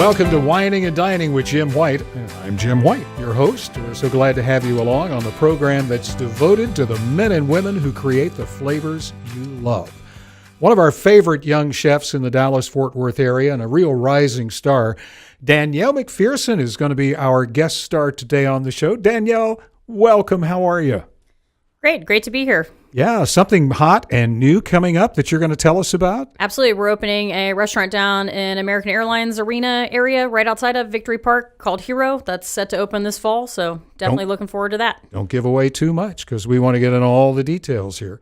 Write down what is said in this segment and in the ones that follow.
Welcome to Wining and Dining with Jim White. I'm Jim White, your host. We're so glad to have you along on the program that's devoted to the men and women who create the flavors you love. One of our favorite young chefs in the Dallas-Fort Worth area and a real rising star, Danyele McPherson, is going to be our guest star today on the show. Danyele, welcome. How are you? Great to be here. Yeah, something hot and new coming up that you're going to tell us about? Absolutely. We're opening a restaurant down in American Airlines Arena area right outside of Victory Park called Hero. That's set to open this fall, so definitely looking forward to that. Don't give away too much because we want to get into all the details here.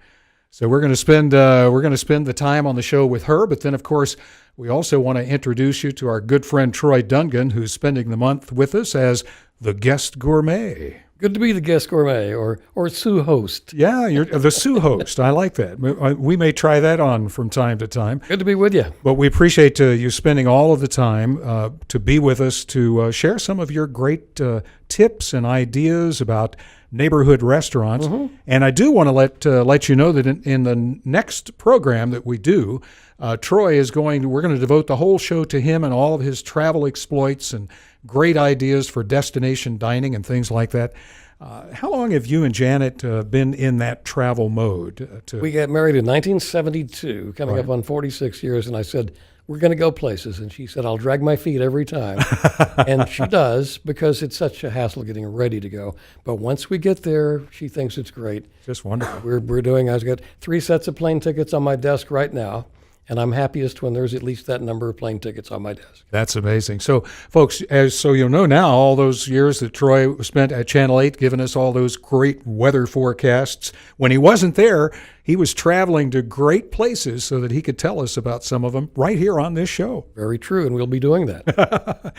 So we're going to spend the time on the show with her, but then of course we also want to introduce you to our good friend Troy Dungan, who's spending the month with us as the guest gourmet. Good to be the guest gourmet or sous host. Yeah, you're the sous host. I like that. We may try that on from time to time. Good to be with you. But we appreciate you spending all of the time to be with us to share some of your great tips and ideas about neighborhood restaurants. Mm-hmm. And I do want to let you know that in the next program that we do, Troy we're going to devote the whole show to him and all of his travel exploits and great ideas for destination dining and things like that. How long have you and Janet been in that travel mode? We got married in 1972, coming up on 46 years, and I said, we're going to go places. And she said, I'll drag my feet every time. And she does, because it's such a hassle getting ready to go. But once we get there, she thinks it's great. Just wonderful. I've got 3 sets of plane tickets on my desk right now. And I'm happiest when there's at least that number of plane tickets on my desk. That's amazing. So, folks, so you'll know now, all those years that Troy spent at Channel 8 giving us all those great weather forecasts, when he wasn't there, he was traveling to great places so that he could tell us about some of them right here on this show. Very true, and we'll be doing that.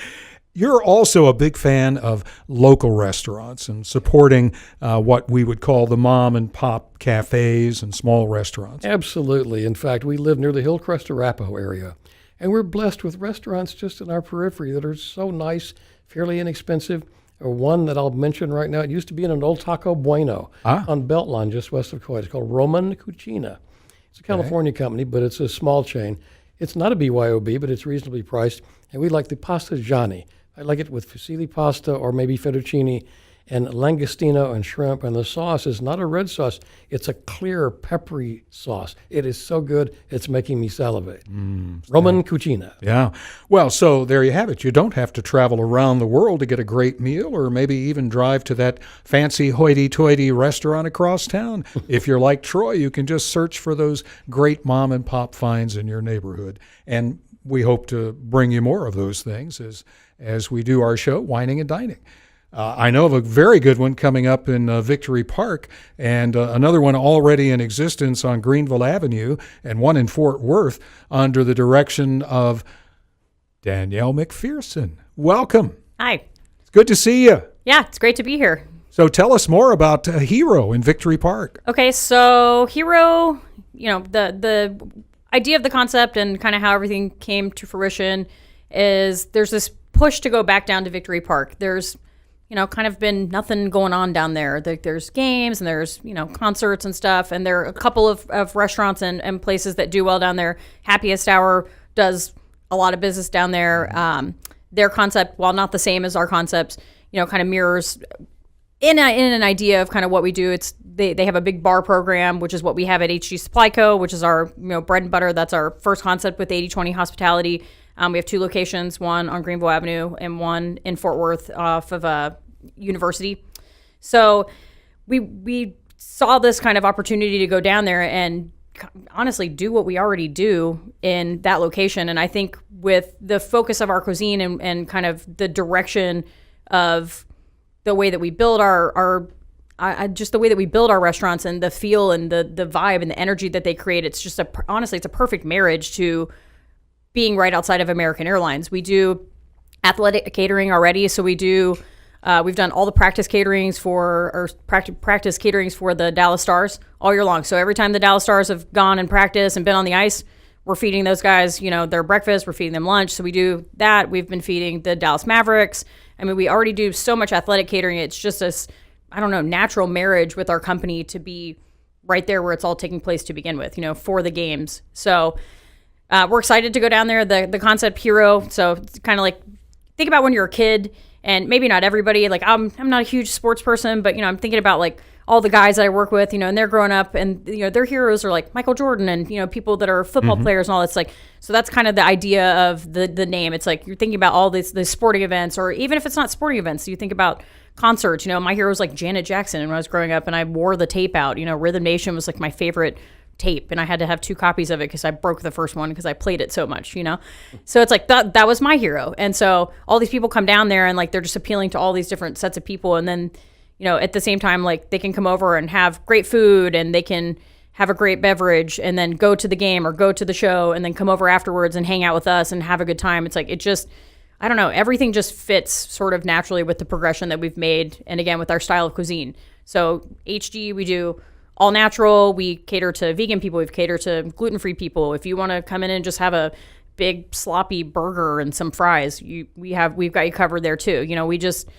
You're also a big fan of local restaurants and supporting what we would call the mom and pop cafes and small restaurants. Absolutely. In fact, we live near the Hillcrest Arapahoe area, and we're blessed with restaurants just in our periphery that are so nice, fairly inexpensive. One that I'll mention right now, it used to be in an old Taco Bueno on Beltline just west of Coy. It's called Roman Cucina. It's a California company, but it's a small chain. It's not a BYOB, but it's reasonably priced, and we like the pasta Gianni. I like it with fusilli pasta or maybe fettuccine and langostino and shrimp. And the sauce is not a red sauce. It's a clear, peppery sauce. It is so good, it's making me salivate. Roman Cucina. Yeah. Well, so there you have it. You don't have to travel around the world to get a great meal or maybe even drive to that fancy hoity-toity restaurant across town. If you're like Troy, you can just search for those great mom and pop finds in your neighborhood. And we hope to bring you more of those things as we do our show, Wining and Dining. I know of a very good one coming up in Victory Park and another one already in existence on Greenville Avenue and one in Fort Worth under the direction of Danyele McPherson. Welcome. Hi. It's good to see you. Yeah, it's great to be here. So tell us more about Hero in Victory Park. Okay, so Hero, the idea of the concept and kind of how everything came to fruition is there's this push to go back down to Victory Park. There's, kind of been nothing going on down there. There's games and there's, concerts and stuff. And there are a couple of restaurants and places that do well down there. Happiest Hour does a lot of business down there. Their concept, while not the same as our concepts, kind of mirrors in an idea of kind of what we do. It's they have a big bar program, which is what we have at HG SPLY CO, which is our bread and butter. That's our first concept with 80/20 hospitality. We have 2 locations, one on Greenville Avenue and one in Fort Worth off of University. So we saw this kind of opportunity to go down there and honestly do what we already do in that location. And I think with the focus of our cuisine and kind of the direction of the way that we build just the way that we build our restaurants and the feel and the vibe and the energy that they create, it's just honestly, it's a perfect marriage to being right outside of American Airlines. We do athletic catering already, so we've done all the practice caterings for the Dallas Stars all year long. So every time the Dallas Stars have gone and practiced and been on the ice, we're feeding those guys, their breakfast, we're feeding them lunch. So we do that. We've been feeding the Dallas Mavericks. I mean, we already do so much athletic catering. It's just this, natural marriage with our company to be right there where it's all taking place to begin with, for the games. So we're excited to go down there. The concept Hero, so it's kind of like think about when you're a kid, and maybe not everybody, like I'm not a huge sports person, but, I'm thinking about like all the guys that I work with, and they're growing up, and, their heroes are like Michael Jordan and, people that are football players and all. It's like, so that's kind of the idea of the name. It's like you're thinking about all the sporting events, or even if it's not sporting events, you think about concerts. My hero was like Janet Jackson, and when I was growing up, and I wore the tape out. Rhythm Nation was like my favorite tape, and I had to have 2 copies of it because I broke the first one because I played it so much. So it's like that was my hero. And so all these people come down there, and like they're just appealing to all these different sets of people, and then at the same time, like they can come over and have great food, and they can have a great beverage, and then go to the game or go to the show, and then come over afterwards and hang out with us and have a good time. It's like, it just, I don't know, everything just fits sort of naturally with the progression that we've made, and again, with our style of cuisine. So HG, we do all natural. We cater to vegan people. We cater to gluten-free people. If you want to come in and just have a big sloppy burger and some fries, we've got you covered there too. We just,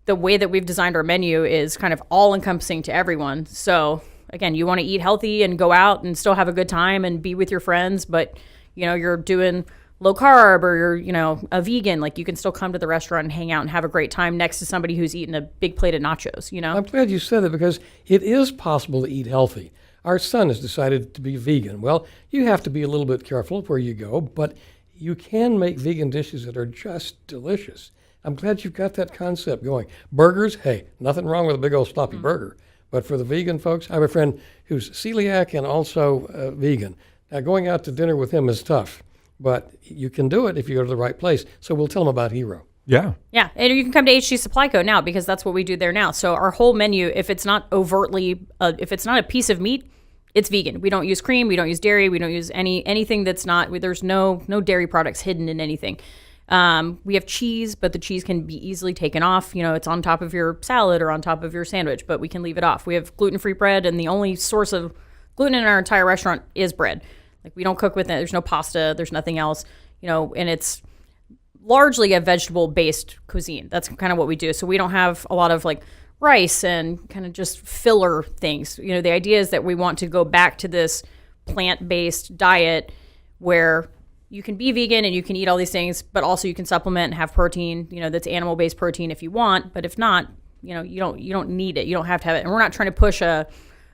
the way that we've designed our menu is kind of all-encompassing to everyone. So again, you want to eat healthy and go out and still have a good time and be with your friends, but you're doing low carb, or you're a vegan, like you can still come to the restaurant and hang out and have a great time next to somebody who's eating a big plate of nachos. I'm glad you said that, because it is possible to eat healthy. Our son has decided to be vegan. Well, you have to be a little bit careful of where you go, but you can make vegan dishes that are just delicious. I'm glad you've got that concept going. Burgers, hey, nothing wrong with a big old sloppy burger. But for the vegan folks, I have a friend who's celiac and also vegan. Now, going out to dinner with him is tough, but you can do it if you go to the right place. So we'll tell them about Hero. Yeah. Yeah, and you can come to HG SPLY CO now, because that's what we do there now. So our whole menu, if it's not overtly, if it's not a piece of meat, it's vegan. We don't use cream, we don't use dairy, we don't use anything that's not, there's no dairy products hidden in anything. We have cheese, but the cheese can be easily taken off. It's on top of your salad or on top of your sandwich, but we can leave it off. We have gluten-free bread, and the only source of gluten in our entire restaurant is bread. Like, we don't cook with it. There's no pasta. There's nothing else, and it's largely a vegetable-based cuisine. That's kind of what we do. So we don't have a lot of like rice and kind of just filler things. The idea is that we want to go back to this plant-based diet where you can be vegan and you can eat all these things, but also you can supplement and have protein, that's animal-based protein if you want. But if not, you don't need it. You don't have to have it. And we're not trying to push a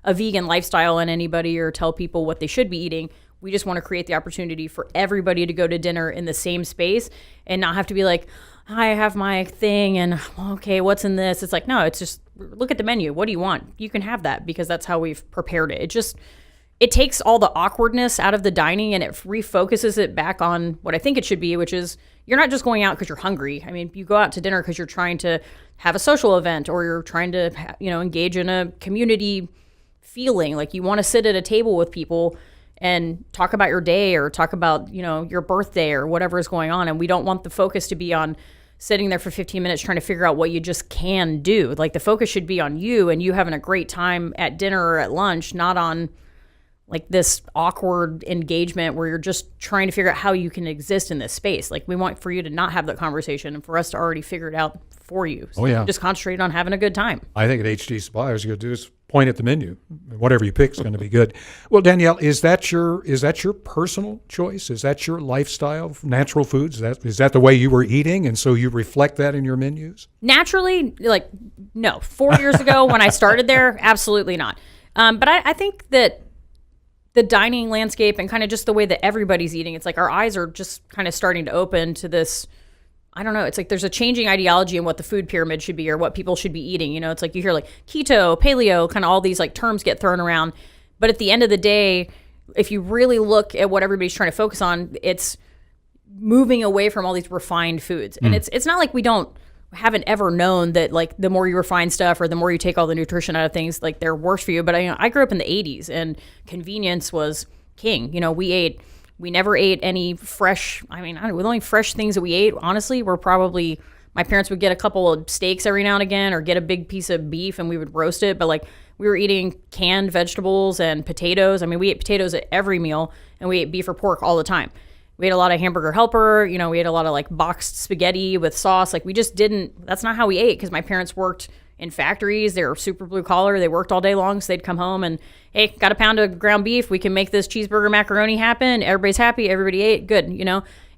vegan lifestyle on anybody or tell people what they should be eating. We just want to create the opportunity for everybody to go to dinner in the same space and not have to be like, I have my thing and okay, what's in this? It's like, no, it's just look at the menu. What do you want? You can have that, because that's how we've prepared it. It takes all the awkwardness out of the dining, and it refocuses it back on what I think it should be, which is you're not just going out because you're hungry. I mean, you go out to dinner because you're trying to have a social event, or you're trying to, engage in a community feeling. Like, you want to sit at a table with people and talk about your day, or talk about, your birthday or whatever is going on. And we don't want the focus to be on sitting there for 15 minutes trying to figure out what you just can do. Like, the focus should be on you and you having a great time at dinner or at lunch, not on like this awkward engagement where you're just trying to figure out how you can exist in this space. Like, we want for you to not have that conversation and for us to already figure it out for you. So just concentrate on having a good time. I think at HG SPLY, what you're going to do is point at the menu. Whatever you pick is going to be good. Well, Danyele, is that your personal choice? Is that your lifestyle, natural foods? Is that the way you were eating, and so you reflect that in your menus? Naturally, like, no. 4 years ago when I started there, absolutely not. But I think that the dining landscape and kind of just the way that everybody's eating, it's like our eyes are just kind of starting to open to this. I don't know. It's like there's a changing ideology in what the food pyramid should be or what people should be eating. It's like you hear like keto, paleo, kind of all these like terms get thrown around. But at the end of the day, if you really look at what everybody's trying to focus on, it's moving away from all these refined foods. And it's not like we haven't ever known that like the more you refine stuff or the more you take all the nutrition out of things, like they're worse for you. But I grew up in the 80s and convenience was king. We never ate any fresh. I mean, the only fresh things that we ate, honestly, were probably my parents would get a couple of steaks every now and again, or get a big piece of beef and we would roast it. But like, we were eating canned vegetables and potatoes. I mean, we ate potatoes at every meal, and we ate beef or pork all the time. We ate a lot of Hamburger Helper. We ate a lot of like boxed spaghetti with sauce. Like, we just didn't. That's not how we ate, because my parents worked in factories. They were super blue collar. They worked all day long, so they'd come home and, hey, got a pound of ground beef. We can make this cheeseburger macaroni happen. Everybody's happy. Everybody ate. Good.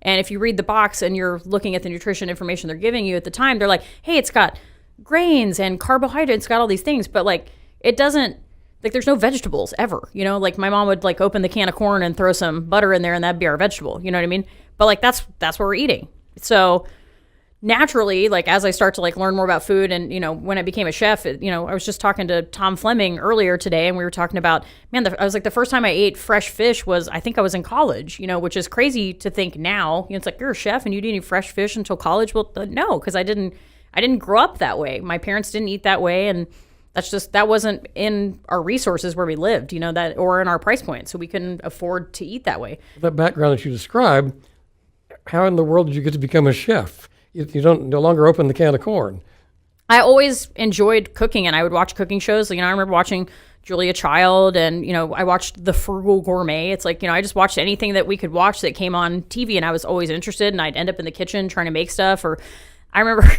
And if you read the box and you're looking at the nutrition information they're giving you at the time, they're like, hey, it's got grains and carbohydrates, it's got all these things, but like it doesn't, like there's no vegetables ever, you know, like my mom would like open the can of corn and throw some butter in there and that'd be our vegetable, you know what I mean? But like that's what we're eating. So naturally, like as I start to like learn more about food and, you know, when I became a chef, you know, I was just talking to Tom Fleming earlier today and we were talking about, man, I was like, the first time I ate fresh fish was, I think I was in college, you know, which is crazy to think now. You know, it's like, you're a chef and you didn't eat fresh fish until college. Well, no, because I didn't grow up that way. My parents didn't eat that way. And that wasn't in our resources where we lived, you know, that, or in our price point. So we couldn't afford to eat that way. That background that you described, how in the world did you get to become a chef? You don't no longer open the can of corn. I always enjoyed cooking, and I would watch cooking shows. You know, I remember watching Julia Child, and you know, I watched The Frugal Gourmet. It's like, you know, I just watched anything that we could watch that came on TV, and I was always interested. And I'd end up in the kitchen trying to make stuff. Or I remember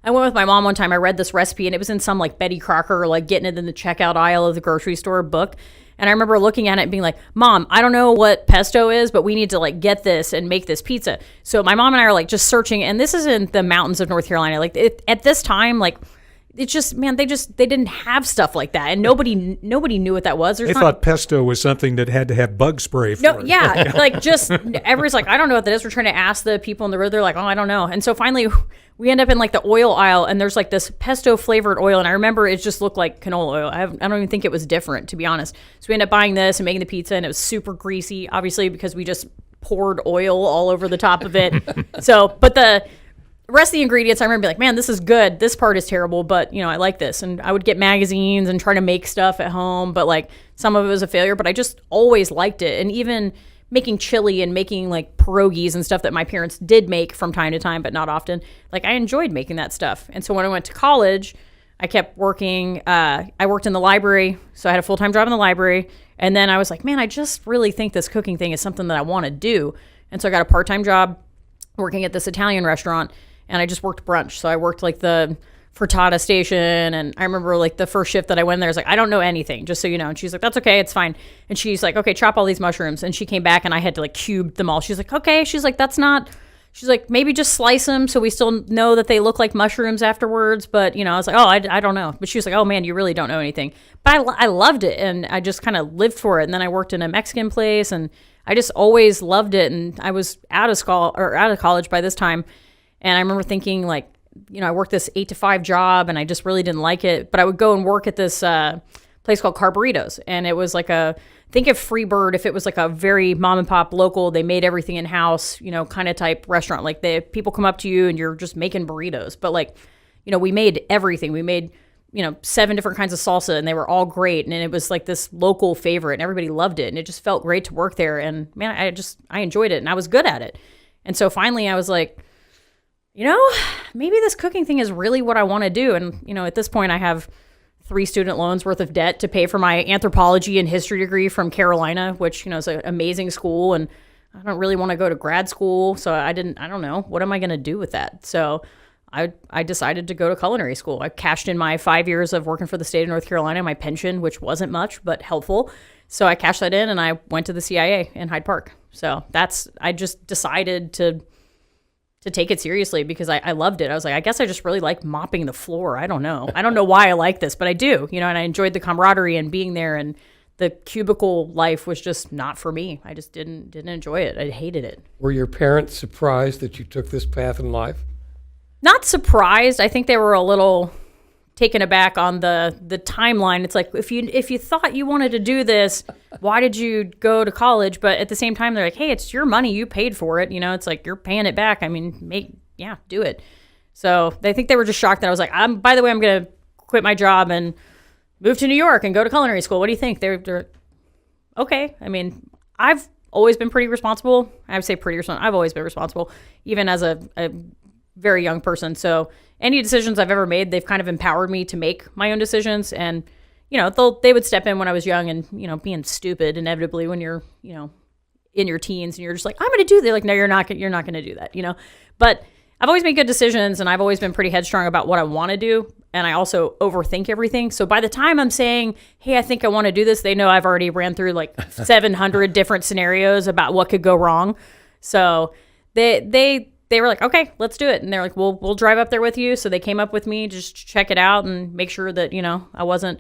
I went with my mom one time. I read this recipe, and it was in some like Betty Crocker, like getting it in the checkout aisle of the grocery store book. And I remember looking at it and being like, Mom, I don't know what pesto is, but we need to like get this and make this pizza. So my mom and I are like just searching, and this is in the mountains of North Carolina. Like at this time, like it's just, man, they didn't have stuff like that. And nobody knew what that was. They thought pesto was something that had to have bug spray for it. Yeah. Like just everybody's like, I don't know what that is. We're trying to ask the people in the road. They're like, oh, I don't know. And so finally we end up in like the oil aisle, and there's like this pesto flavored oil. And I remember it just looked like canola oil. I don't even think it was different, to be honest. So we end up buying this and making the pizza, and it was super greasy, obviously, because we just poured oil all over the top of it. But the rest of the ingredients, I remember being like, man, this is good. This part is terrible, but you know, I like this. And I would get magazines and try to make stuff at home, but like some of it was a failure, but I just always liked it. And even making chili and making like pierogies and stuff that my parents did make from time to time, but not often. Like I enjoyed making that stuff. And so when I went to college, I kept working. I worked in the library. So I had a full-time job in the library. And then I was like, man, I just really think this cooking thing is something that I want to do. And so I got a part-time job working at this Italian restaurant, and I just worked brunch. So I worked like the frittata station, and I remember like the first shift that I went there, I was like, I don't know anything, just so you know. And she's like, that's okay, it's fine. And she's like, okay, chop all these mushrooms. And she came back and I had to like cube them all. She's like, okay. She's like, she's like, maybe just slice them so we still know that they look like mushrooms afterwards. But you know, I was like, oh, I don't know. But she was like, oh man, you really don't know anything. But I loved it, and I just kind of lived for it. And then I worked in a Mexican place, and I just always loved it. And I was out of college by this time. And I remember thinking like, you know, I worked this 8 to 5 job and I just really didn't like it, but I would go and work at this place called Carburritos. And it was like think of Freebird if it was like a very mom and pop local, they made everything in house, you know, kind of type restaurant. Like people come up to you and you're just making burritos, but like, you know, we made everything. We made, you know, 7 different kinds of salsa, and they were all great. And it was like this local favorite, and everybody loved it. And it just felt great to work there. And man, I enjoyed it, and I was good at it. And so finally I was like, you know, maybe this cooking thing is really what I want to do. And, you know, at this point I have 3 student loans worth of debt to pay for my anthropology and history degree from Carolina, which, you know, is an amazing school. And I don't really want to go to grad school. So I don't know, what am I going to do with that? So I decided to go to culinary school. I cashed in my 5 years of working for the state of North Carolina, my pension, which wasn't much, but helpful. So I cashed that in, and I went to the CIA in Hyde Park. So I just decided to take it seriously because I loved it. I was like, I guess I just really like mopping the floor. I don't know why I like this, but I do, you know, and I enjoyed the camaraderie and being there, and the cubicle life was just not for me. I just didn't enjoy it. I hated it. Were your parents surprised that you took this path in life? Not surprised. I think they were a little taken aback on the timeline. It's like, if you thought you wanted to do this, why did you go to college? But at the same time, they're like, hey, it's your money. You paid for it. You know, it's like, you're paying it back. I mean, do it. So I think they were just shocked that I was like, by the way, I'm going to quit my job and move to New York and go to culinary school. What do you think? They're okay. I mean, I've always been pretty responsible. I would say pretty responsible. I've always been responsible, even as a very young person. So any decisions I've ever made, they've kind of empowered me to make my own decisions. And, you know, they would step in when I was young and, you know, being stupid inevitably when you're, you know, in your teens and you're just like, I'm going to do that. Like, no, you're not going to do that, you know? But I've always made good decisions, and I've always been pretty headstrong about what I want to do. And I also overthink everything. So by the time I'm saying, hey, I think I want to do this, they know I've already ran through like 700 different scenarios about what could go wrong. So they were like, okay, let's do it. And they're like, we'll drive up there with you. So they came up with me just to check it out and make sure that, I wasn't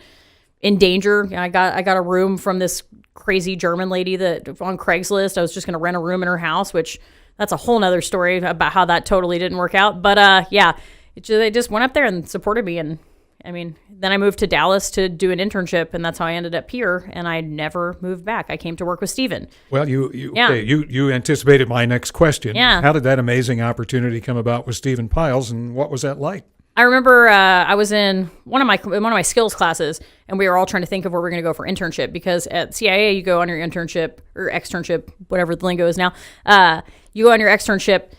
in danger. I got a room from this crazy German lady that on Craigslist. I was just going to rent a room in her house, which that's a whole nother story about how that totally didn't work out. But they just went up there and supported me. And then I moved to Dallas to do an internship, and that's how I ended up here. And I never moved back. I came to work with Steven. Well, you anticipated my next question. Yeah. How did that amazing opportunity come about with Steven Piles, and what was that like? I remember I was in one of my skills classes, and we were all trying to think of where we're going to go for internship, because at CIA you go on your internship or externship, whatever the lingo is now. You go on your externship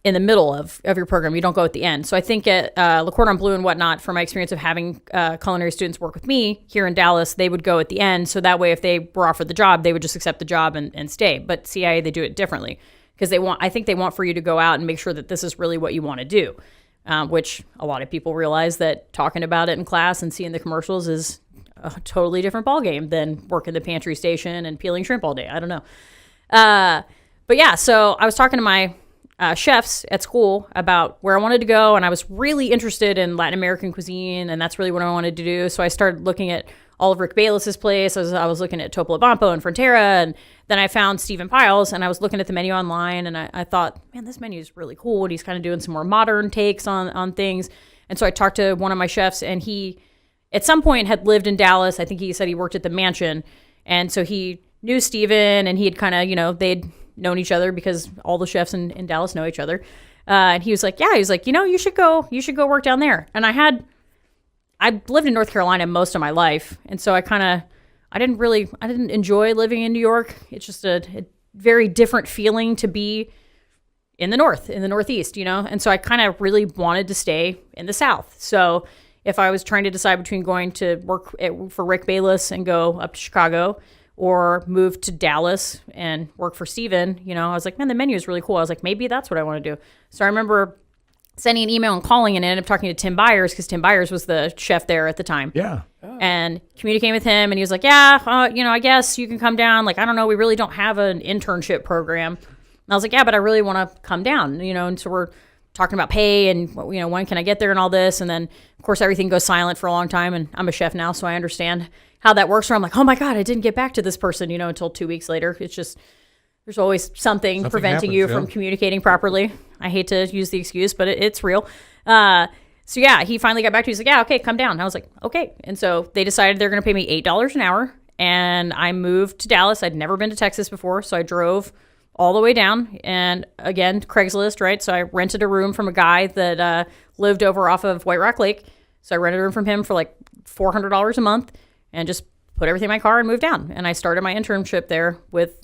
in the middle of your program. You don't go at the end. So I think at Le Cordon Bleu and whatnot, from my experience of having culinary students work with me here in Dallas, they would go at the end. So that way, if they were offered the job, they would just accept the job and stay. But CIA, they do it differently, because I think they want for you to go out and make sure that this is really what you want to do. Which a lot of people realize that talking about it in class and seeing the commercials is a totally different ballgame than working the pantry station and peeling shrimp all day. I don't know. But yeah, so I was talking to my chefs at school about where I wanted to go, and I was really interested in Latin American cuisine, and that's really what I wanted to do. So I started looking at all of Rick Bayless's place. I was looking at Topolobampo and Frontera, and then I found Steven Piles, and I was looking at the menu online, and I thought, man, this menu is really cool, and he's kind of doing some more modern takes on things. And so I talked to one of my chefs, and he, at some point, had lived in Dallas. I think he said he worked at the Mansion, and so he knew Steven, and he had kind of, they'd known each other because all the chefs in Dallas know each other. And he was like, you should go work down there. And I lived in North Carolina most of my life. And so I didn't enjoy living in New York. It's just a very different feeling to be in the Northeast, And so I kind of really wanted to stay in the South. So if I was trying to decide between going to work for Rick Bayless and go up to Chicago, or move to Dallas and work for Steven, I was like, man, the menu is really cool. I was like, maybe that's what I want to do. So I remember sending an email and calling, and I ended up talking to Tim Byers, because Tim Byers was the chef there at the time. Yeah. And communicating with him, and he was like, I guess you can come down. Like, I don't know, we really don't have an internship program. And I was like, yeah, but I really want to come down, and so we're talking about pay and, when can I get there and all this. And then, of course, everything goes silent for a long time, and I'm a chef now, so I understand how that works. Where I'm like, oh my God, I didn't get back to this person, until 2 weeks later. It's just, there's always something preventing happens, you from communicating properly. I hate to use the excuse, but it's real. So yeah, he finally got back to me. He's like, yeah, okay, come down. And I was like, okay. And so they decided they're going to pay me $8 an hour. And I moved to Dallas. I'd never been to Texas before. So I drove all the way down, and again, Craigslist, right? So I rented a room from a guy that lived over off of White Rock Lake. So I rented a room from him for like $400 a month, and just put everything in my car and moved down. And I started my internship there with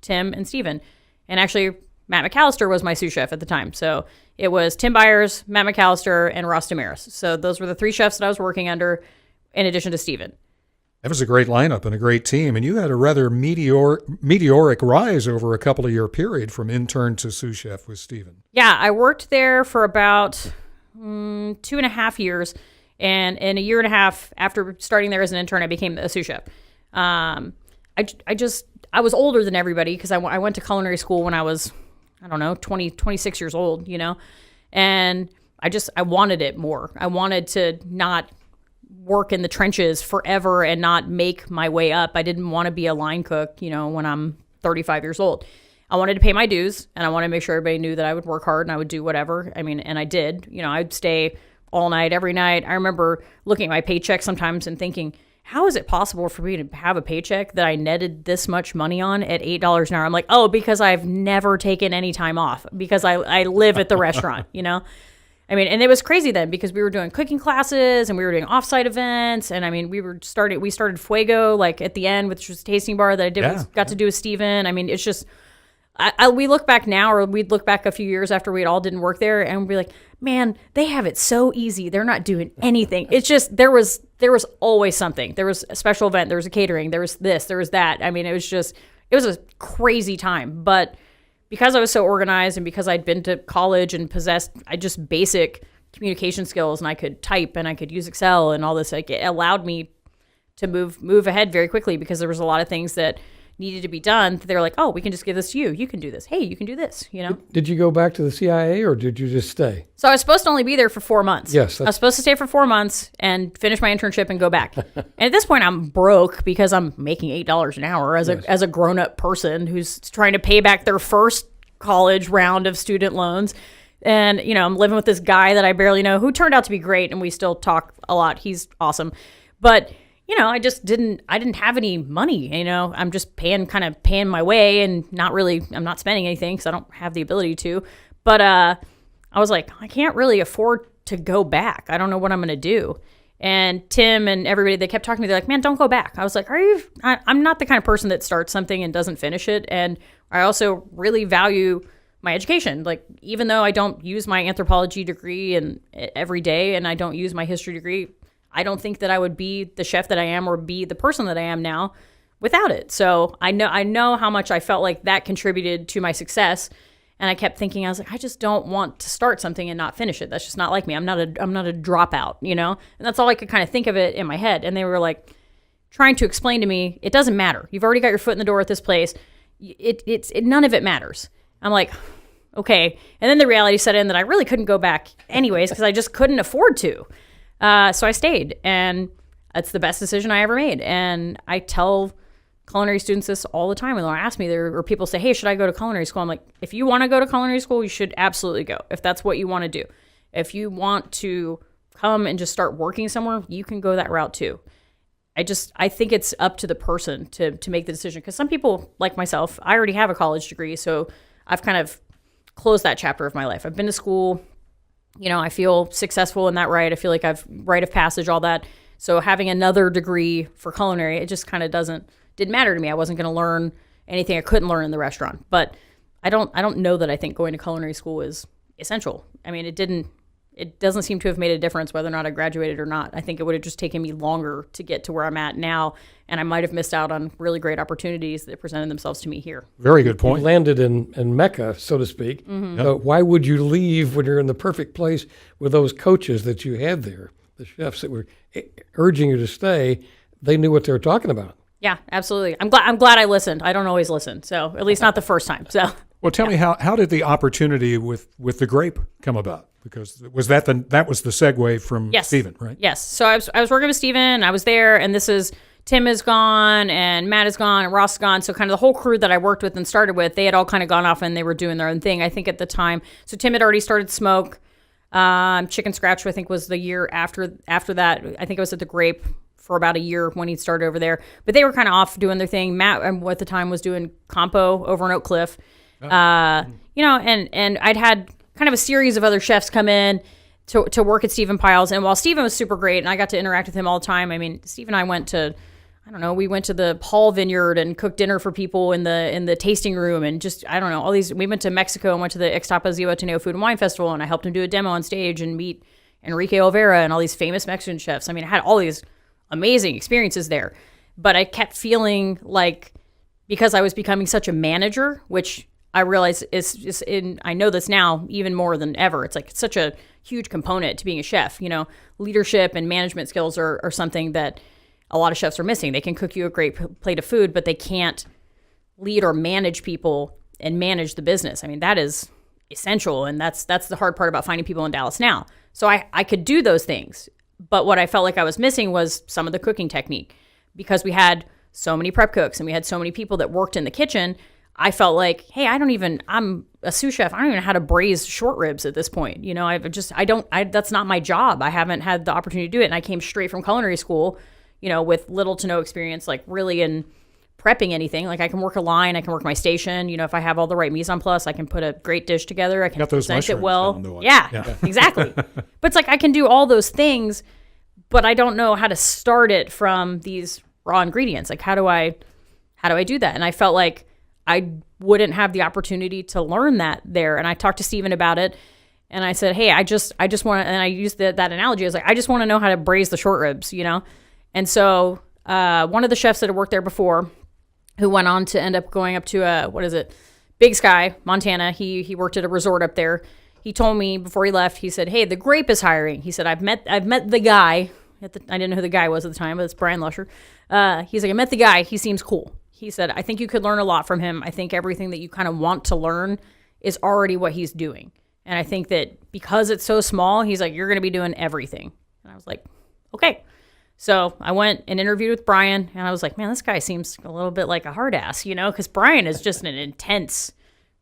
Tim and Steven. And actually, Matt McAllister was my sous chef at the time. So it was Tim Byers, Matt McAllister, and Ross Damaris. So those were the three chefs that I was working under, in addition to Steven. That was a great lineup and a great team. And you had a rather meteoric rise over a couple of year period from intern to sous chef with Steven. Yeah, I worked there for about 2.5 years. And in a year and a half after starting there as an intern, I became a sous chef. I was older than everybody, because I went to culinary school when I was, 26 years old, and I wanted it more. I wanted to not work in the trenches forever and not make my way up. I didn't want to be a line cook, when I'm 35 years old. I wanted to pay my dues, and I wanted to make sure everybody knew that I would work hard and I would do whatever. And I did. I'd stay all night, every night. I remember looking at my paycheck sometimes and thinking, how is it possible for me to have a paycheck that I netted this much money on at $8 an hour? I'm like, oh, because I've never taken any time off, because I live at the restaurant, and it was crazy then, because we were doing cooking classes and we were doing offsite events. And we started Fuego, like at the end, which was a tasting bar that I got to do with Steven. It's just, we look back now, or we'd look back a few years after we all didn't work there, and we'd be like, man, they have it so easy. They're not doing anything. It's just, there was always something. There was a special event. There was a catering. There was this, there was that. It was a crazy time. But because I was so organized, and because I'd been to college and possessed just basic communication skills, and I could type and I could use Excel and all this, like, it allowed me to move ahead very quickly, because there was a lot of things that needed to be done, they're like, oh, we can just give this to you. You can do this. Hey, you can do this, you know? Did you go back to the CIA or did you just stay? So I was supposed to only be there for 4 months. Yes. I was supposed to stay for 4 months and finish my internship and go back. And at this point, I'm broke because I'm making $8 an hour as a grown-up person who's trying to pay back their first college round of student loans. And, you know, I'm living with this guy that I barely know who turned out to be great, and we still talk a lot. He's awesome. But, you know, I didn't have any money, you know. I'm just paying my way and I'm not spending anything because I don't have the ability to. But I was like, I can't really afford to go back. I don't know what I'm going to do. And Tim and everybody, they kept talking to me. They're like, man, don't go back. I was like, I'm not the kind of person that starts something and doesn't finish it. And I also really value my education. Like, even though I don't use my anthropology degree every day and I don't use my history degree, I don't think that I would be the chef that I am or be the person that I am now without it. So I know how much I felt like that contributed to my success. And I kept thinking, I was like, I just don't want to start something and not finish it. That's just not like me. I'm not a dropout, you know? And that's all I could kind of think of it in my head. And they were like trying to explain to me, it doesn't matter. You've already got your foot in the door at this place. None of it matters. I'm like, okay. And then the reality set in that I really couldn't go back anyways because I just couldn't afford to. So I stayed, and that's the best decision I ever made. And I tell culinary students this all the time. When they ask me, or people say, hey, should I go to culinary school? I'm like, if you want to go to culinary school, you should absolutely go, if that's what you want to do. If you want to come and just start working somewhere, you can go that route too. I think it's up to the person to make the decision. Because some people, like myself, I already have a college degree, so I've kind of closed that chapter of my life. I've been to school. You know, I feel successful in that right. I feel like I've rite of passage, all that. So having another degree for culinary, it just kind of didn't matter to me. I wasn't going to learn anything I couldn't learn in the restaurant. But I don't know that I think going to culinary school is essential. I mean, it doesn't seem to have made a difference whether or not I graduated or not. I think it would have just taken me longer to get to where I'm at now, and I might have missed out on really great opportunities that presented themselves to me here. Very good point. You landed in Mecca, so to speak. Mm-hmm. Why would you leave when you're in the perfect place with those coaches that you had there, the chefs that were urging you to stay? They knew what they were talking about. Yeah, absolutely. I'm glad I listened. I don't always listen, so at least not the first time. So, well, tell me how did the opportunity with the grape come about? Because that was the segue from Stephen, right? Yes. So I was working with Stephen. I was there, and this is Tim is gone, and Matt is gone, and Ross is gone. So kind of the whole crew that I worked with and started with, they had all kind of gone off and they were doing their own thing. I think at the time, so Tim had already started Smoke. Chicken Scratch, I think, was the year after that. I think it was at the Grape for about a year when he started over there. But they were kind of off doing their thing. Matt, at the time, was doing Compo over in Oak Cliff. You know, and I'd had kind of a series of other chefs come in to work at Stephen Pyle's. And while Stephen was super great, and I got to interact with him all the time, I mean, Steve and I went to, I don't know, we went to the Paul Vineyard and cooked dinner for people in the tasting room, and just, I don't know, all these, we went to Mexico and went to the Ixtapa Ateneo Food and Wine Festival, and I helped him do a demo on stage and meet Enrique Olvera and all these famous Mexican chefs. I mean, I had all these amazing experiences there, but I kept feeling like, because I was becoming such a manager, which I realize is I know this now even more than ever. It's like it's such a huge component to being a chef. You know, leadership and management skills are something that a lot of chefs are missing. They can cook you a great plate of food, but they can't lead or manage people and manage the business. I mean, that is essential, and that's the hard part about finding people in Dallas now. So I could do those things, but what I felt like I was missing was some of the cooking technique, because we had so many prep cooks and we had so many people that worked in the kitchen. I felt like, hey, I'm a sous chef. I don't even know how to braise short ribs at this point. You know, that's not my job. I haven't had the opportunity to do it. And I came straight from culinary school, you know, with little to no experience, like really in prepping anything. Like I can work a line, I can work my station. You know, if I have all the right mise en place, I can put a great dish together. I can present it well. Yeah, exactly. But it's like I can do all those things, but I don't know how to start it from these raw ingredients. Like how do I do that? And I felt like I wouldn't have the opportunity to learn that there. And I talked to Stephen about it, and I said, hey, I just want to, and I used that analogy. I was like, I just want to know how to braise the short ribs, you know? And so one of the chefs that had worked there before, who went on to end up going up to Big Sky, Montana. He worked at a resort up there. He told me before he left, he said, hey, the Grape is hiring. He said, I've met the guy. I didn't know who the guy was at the time, but it's Brian Lusher. He's like, I met the guy. He seems cool. he said, I think you could learn a lot from him. I think everything that you kind of want to learn is already what he's doing. And I think that because it's so small, he's like, you're going to be doing everything. And I was like, okay. So I went and interviewed with Brian, and I was like, man, this guy seems a little bit like a hard ass, because Brian is just an intense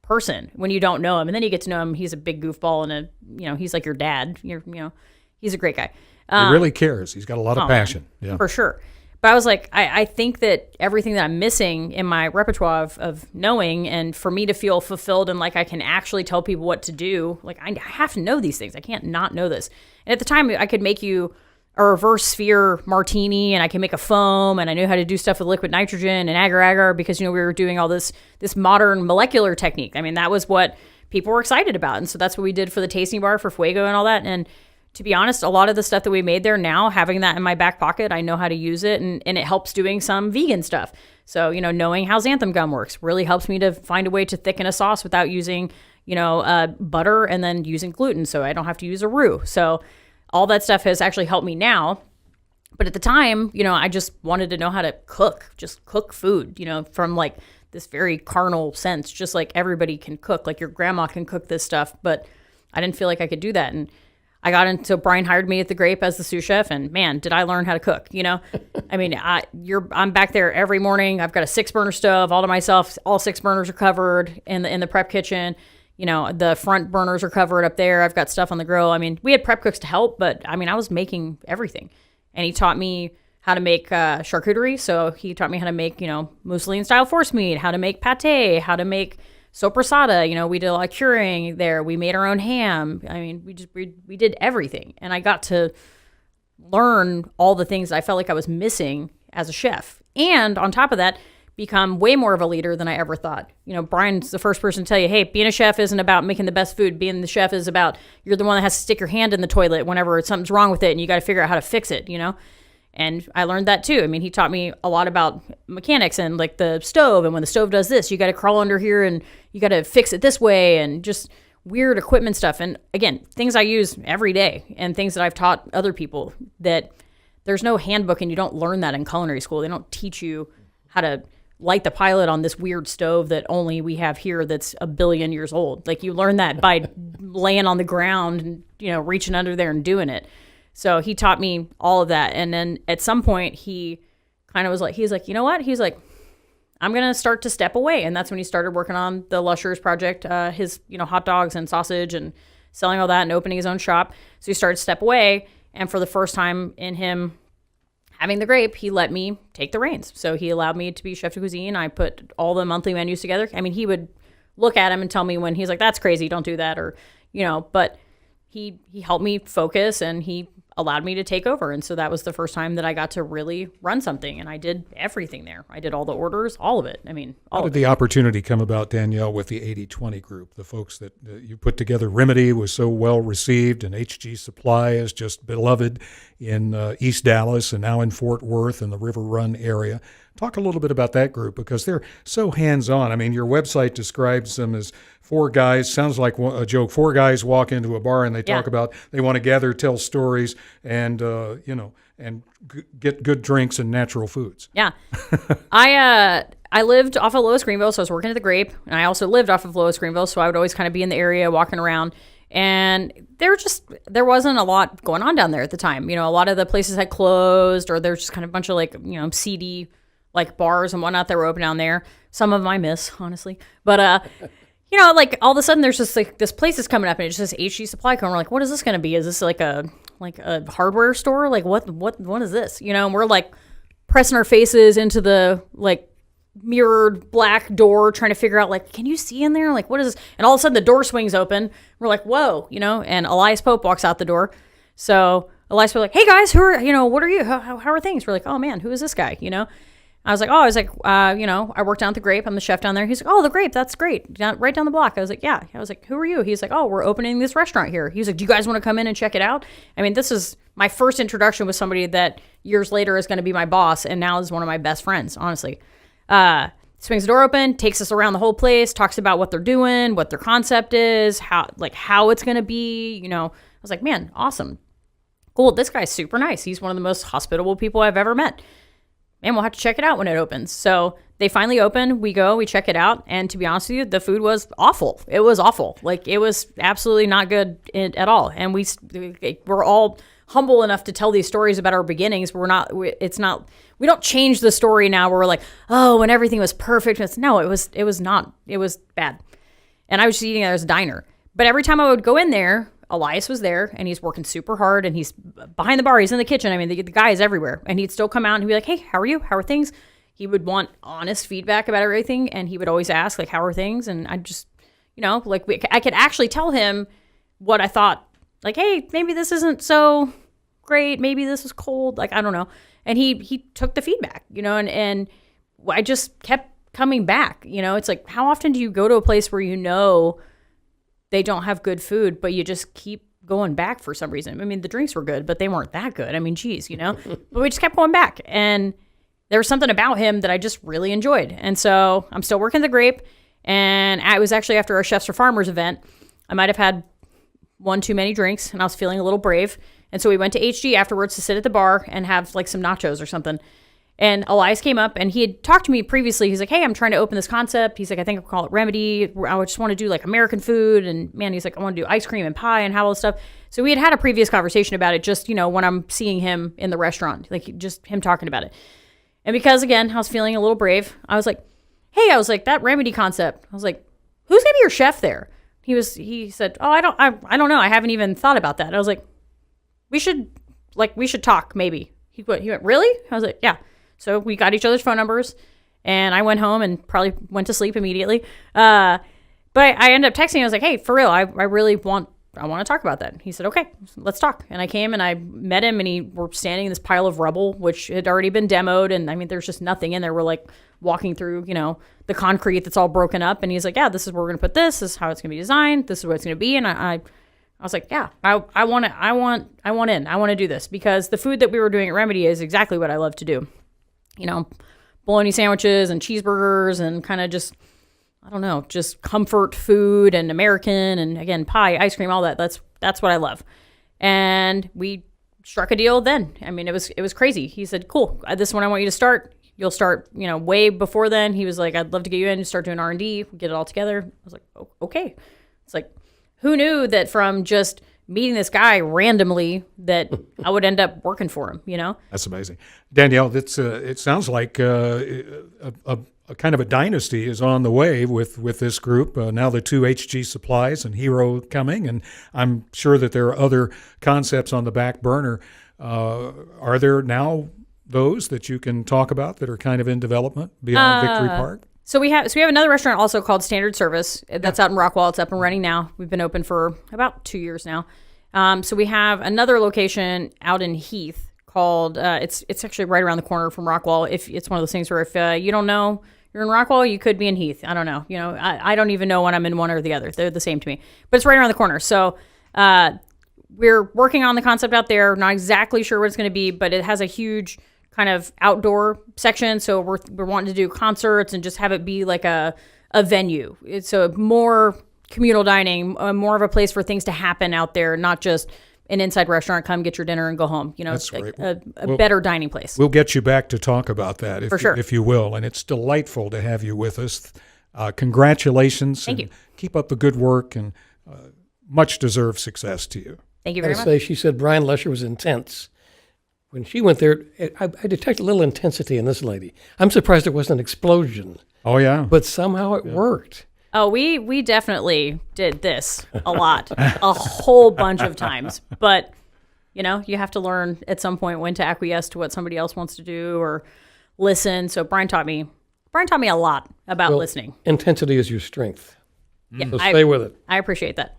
person when you don't know him. And then you get to know him. He's a big goofball and he's like your dad. He's a great guy. He really cares. He's got a lot of passion. Yeah, for sure. But I was like, I think that everything that I'm missing in my repertoire of knowing, and for me to feel fulfilled and like I can actually tell people what to do, like I have to know these things. I can't not know this. And at the time, I could make you a reverse sphere martini, and I can make a foam, and I knew how to do stuff with liquid nitrogen and agar-agar because, we were doing all this modern molecular technique. I mean, that was what people were excited about. And so that's what we did for the tasting bar for Fuego and all that. And to be honest, a lot of the stuff that we made there now, having that in my back pocket, I know how to use it, and it helps doing some vegan stuff. So, knowing how xanthan gum works really helps me to find a way to thicken a sauce without using, butter and then using gluten. So I don't have to use a roux. So all that stuff has actually helped me now. But at the time, I just wanted to know how to just cook food, from like this very carnal sense, just like everybody can cook, like your grandma can cook this stuff. But I didn't feel like I could do that. And I got into, Brian hired me at the Grape as the sous chef, and man, did I learn how to cook, I mean, I'm back there every morning. I've got a 6-burner stove all to myself. All 6 burners are covered in the prep kitchen. The front burners are covered up there. I've got stuff on the grill. I mean, we had prep cooks to help, but I mean, I was making everything. And he taught me how to make charcuterie. So he taught me how to make, Mussolini style force meat, how to make pate, how to make sopressata. We did a lot of curing there. We made our own ham. I mean, we did everything. And I got to learn all the things I felt like I was missing as a chef. And on top of that, become way more of a leader than I ever thought. Brian's the first person to tell you, hey, being a chef isn't about making the best food. Being the chef is about, you're the one that has to stick your hand in the toilet whenever something's wrong with it, and you got to figure out how to fix it, And I learned that too. I mean, he taught me a lot about mechanics and like the stove, and when the stove does this, you got to crawl under here and you got to fix it this way, and just weird equipment stuff. And again, things I use every day and things that I've taught other people that there's no handbook, and you don't learn that in culinary school. They don't teach you how to light the pilot on this weird stove that only we have here that's 1 billion years old. Like, you learn that by laying on the ground and, reaching under there and doing it. So he taught me all of that. And then at some point he kind of was like, he's like, you know what? He's like, I'm going to start to step away. And that's when he started working on the Lushers project, his, hot dogs and sausage and selling all that and opening his own shop. So he started to step away. And for the first time in him having the Grape, he let me take the reins. So he allowed me to be chef de cuisine. I put all the monthly menus together. I mean, he would look at him and tell me when he's like, that's crazy, don't do that. Or, but he helped me focus, and he allowed me to take over. And so that was the first time that I got to really run something. And I did everything there. I did all the orders, all of it. I mean, all How did the opportunity come about, Danyele, with the 80-20 group? The folks that you put together, Remedy was so well received, and HG Supply is just beloved in East Dallas and now in Fort Worth and the River Run area. Talk a little bit about that group, because they're so hands-on. I mean, your website describes them as 4 guys. Sounds like a joke. 4 guys walk into a bar and they talk about they want to gather, tell stories, and get good drinks and natural foods. Yeah, I lived off of Lois Greenville, so I was working at the Grape, and I also lived off of Lois Greenville, so I would always kind of be in the area walking around. And there wasn't a lot going on down there at the time. A lot of the places had closed, or there's just kind of a bunch of seedy like bars and whatnot that were open down there. Some of them I miss, honestly. But, like all of a sudden there's just like this place is coming up and it just says HG Supply Co. And we're like, what is this going to be? Is this like a hardware store? Like what is this? And we're like pressing our faces into the like mirrored black door trying to figure out like, can you see in there? Like, what is this? And all of a sudden the door swings open. We're like, whoa, and Elias Pope walks out the door. So Elias Pope like, hey guys, who are, what are you? How are things? We're like, oh man, who is this guy? I was like, I work down at the Grape. I'm the chef down there. He's like, oh, the Grape, that's great. Right down the block. I was like, yeah. I was like, who are you? He's like, oh, we're opening this restaurant here. He's like, do you guys want to come in and check it out? I mean, this is my first introduction with somebody that years later is going to be my boss, and now is one of my best friends, honestly. Swings the door open, takes us around the whole place, talks about what they're doing, what their concept is, how it's going to be. I was like, man, awesome. Cool. This guy's super nice. He's one of the most hospitable people I've ever met. man, we'll have to check it out when it opens. So they finally open. We go, we check it out. And to be honest with you, the food was awful. It was awful. Like, it was absolutely not good at all. And we're all humble enough to tell these stories about our beginnings. We don't change the story now where we're like, oh, when everything was perfect. No, it was not. It was bad. And I was just eating there as a diner. But every time I would go in there, Elias was there, and he's working super hard, and he's behind the bar. He's in the kitchen. I mean, the guy is everywhere. And he'd still come out and he'd be like, hey, how are you? How are things? He would want honest feedback about everything, and he would always ask, like, how are things? And I just, I could actually tell him what I thought. Like, hey, maybe this isn't so great. Maybe this is cold. Like, I don't know. And he took the feedback, and I just kept coming back. It's like, how often do you go to a place where they don't have good food, but you just keep going back for some reason? I mean, the drinks were good, but they weren't that good. I mean, geez, but we just kept going back. And there was something about him that I just really enjoyed. And so I'm still working the grape. And it was actually after our Chefs for Farmers event. I might have had one too many drinks, and I was feeling a little brave. And so we went to HG afterwards to sit at the bar and have like some nachos or something. And Elias came up, and he had talked to me previously. He's like, hey, I'm trying to open this concept. He's like, I think I'll call it Remedy. I just want to do like American food. And man, he's like, I want to do ice cream and pie and all this stuff. So we had a previous conversation about it, just, when I'm seeing him in the restaurant, like just him talking about it. And because, again, I was feeling a little brave, I was like, hey, that Remedy concept. I was like, who's going to be your chef there? He said, oh, I don't know. I haven't even thought about that. And I was like, we should talk maybe. He went, really? I was like, yeah. So we got each other's phone numbers, and I went home and probably went to sleep immediately. But I ended up texting. I was like, hey, for real, I really want to talk about that. He said, okay, let's talk. And I came and I met him, and we're standing in this pile of rubble, which had already been demoed. And I mean, there's just nothing in there. We're like walking through, the concrete that's all broken up. And he's like, yeah, this is where we're going to put this. This is how it's going to be designed. This is what it's going to be. And I was like, yeah, I want to do this, because the food that we were doing at Remedy is exactly what I love to do. Bologna sandwiches and cheeseburgers and kind of just, I don't know, just comfort food and American, and again, pie, ice cream, all that. That's what I love. And we struck a deal then. I mean, it was crazy. He said, cool, this is when I want you to start. You'll start, way before then. He was like, I'd love to get you in and start doing R&D, get it all together. I was like, oh, okay. It's like, who knew that from just meeting this guy randomly that I would end up working for him, That's amazing. Danyele, it sounds like a kind of a dynasty is on the way with this group. Now the two HG Supplies and Hero coming, and I'm sure that there are other concepts on the back burner. Are there now those that you can talk about that are kind of in development beyond Victory Park? So we have another restaurant also called Standard Service that's out in Rockwall. It's up and running now. We've been open for about 2 years now. So we have another location out in Heath called it's actually right around the corner from Rockwall. If it's one of those things where if you don't know you're in Rockwall, you could be in Heath. I don't know. I don't even know when I'm in one or the other. They're the same to me. But it's right around the corner. So we're working on the concept out there. Not exactly sure what it's going to be, but it has a huge kind of outdoor section. So we're wanting to do concerts and just have it be like a venue. It's a more communal dining, more of a place for things to happen out there, not just an inside restaurant, come get your dinner and go home. That's like great. a better dining place. We'll get you back to talk about that For sure. if you will. And it's delightful to have you with us. Congratulations. Thank you. Keep up the good work, and much deserved success to you. Thank you very much. She said Brian Lesher was intense. When she went there, I detect a little intensity in this lady. I'm surprised it wasn't an explosion. Oh, yeah. But somehow it worked. Oh, we definitely did this a lot, a whole bunch of times. But, you have to learn at some point when to acquiesce to what somebody else wants to do or listen. So Brian taught me a lot about listening. Intensity is your strength. Yeah, So stay with it. I appreciate that.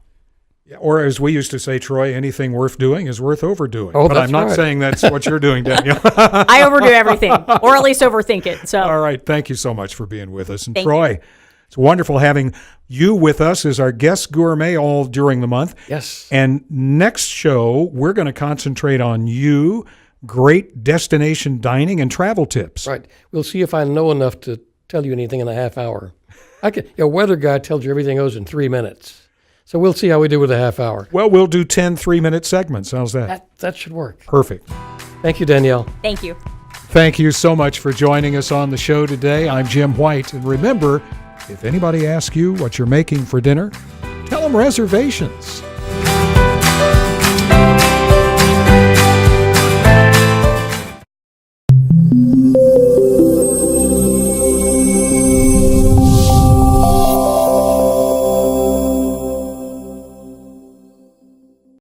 Yeah, or as we used to say, Troy, anything worth doing is worth overdoing. Oh, but that's I'm not right. saying that's what you're doing, Danielle. I overdo everything, or at least overthink it. So All right. Thank you so much for being with us. And Thank Troy, it's wonderful having you with us as our guest gourmet all during the month. Yes. And next show, we're going to concentrate on you, great destination dining and travel tips. Right. We'll see if I know enough to tell you anything in a half hour. A weather guy tells you everything goes in 3 minutes. So we'll see how we do with a half hour. Well, we'll do 10 3-minute segments. How's that? That should work. Perfect. Thank you, Danielle. thank you. Thank you so much for joining us on the show today. I'm Jim White. And remember, if anybody asks you what you're making for dinner, tell them reservations.